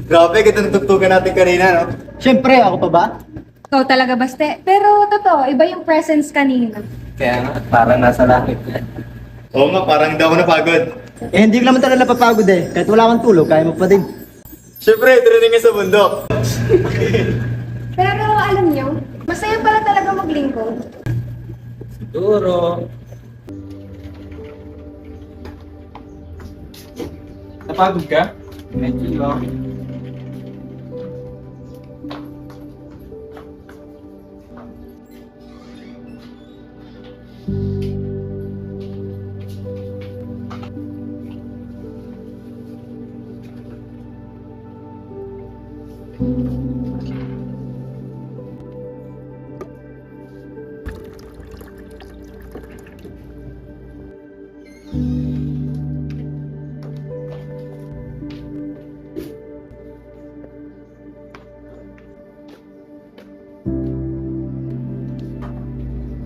Grabe, ganda ng tugtugan natin kanina, no? Siyempre, ako pa ba? Ikaw talaga, Baste. Pero totoo, iba yung presence kanina. Kaya nga, parang nasa langit. Oo nga, parang hindi ako napagod. Eh, hindi ko naman talaga napapagod eh. Kahit wala kang tulog, kaya mo pa din. Siyempre, training nga sa bundok. Pero alam nyo, masaya pala talaga maglingkod. Siguro. Napagod ka? Medyo lang.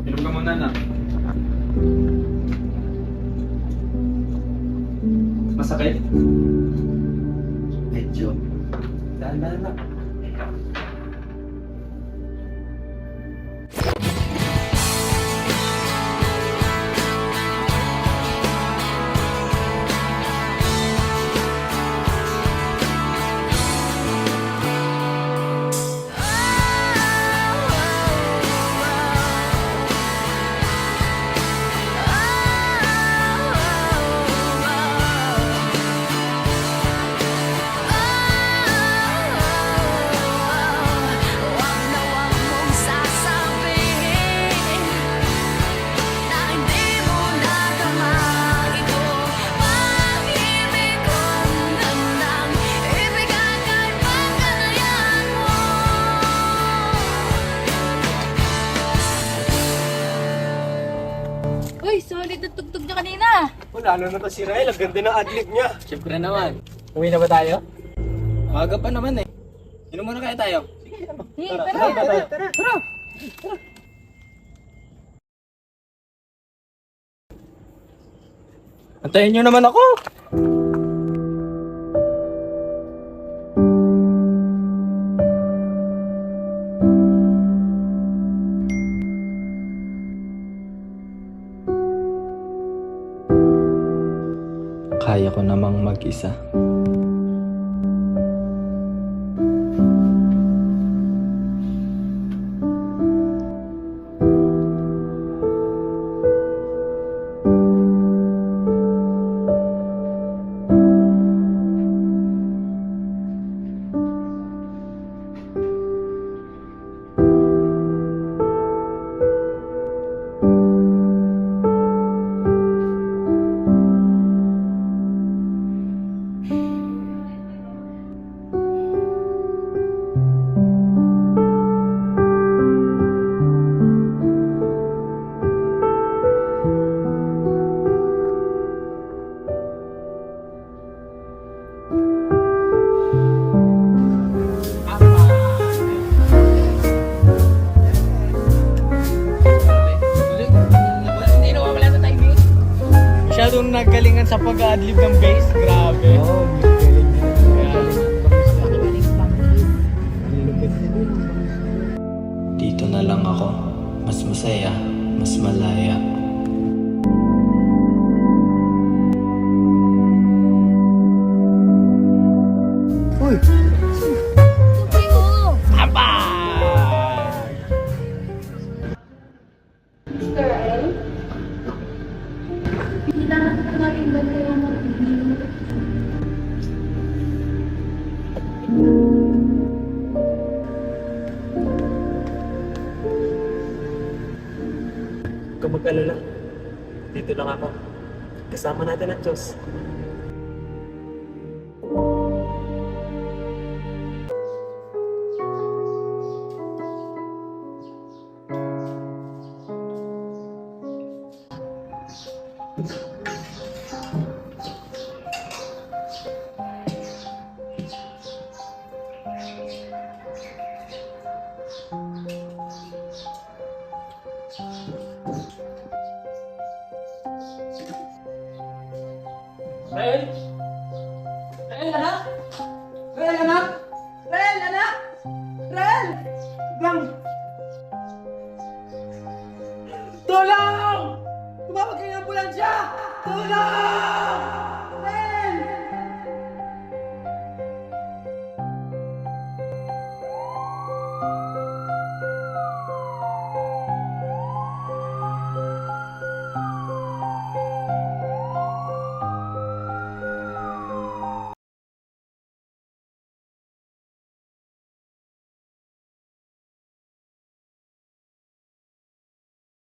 Inom ka muna na. Masakit? Medyo. Dahan-dahan lang. Uy, solid na tugtog niya kanina. Lalo na to si Rael, ang ganda ng adlib niya. Siyempre naman. Uwi na ba tayo? Maaga pa naman eh. Sino muna kaya tayo? Hey, tara. Antayin nyo naman ako. Kaya ko namang mag-isa. Masyadong nagalingan sa pag-adlib ng bass. Grabe. Dito na lang ako. Mas masaya, mas malaya. Uy! Tugtog mo. Ampay! Mr. Rael? Kailangan ko natin ba kayo mag-ibig? Huwag kang mag-alala. Dito lang ako. Kasama natin ang Diyos. Rael? Rael, anak? Rael! Rel, anak! Rel, anak! Rel! Bang! Tulong! Tumawag kayo ng ambulansya! Tulong!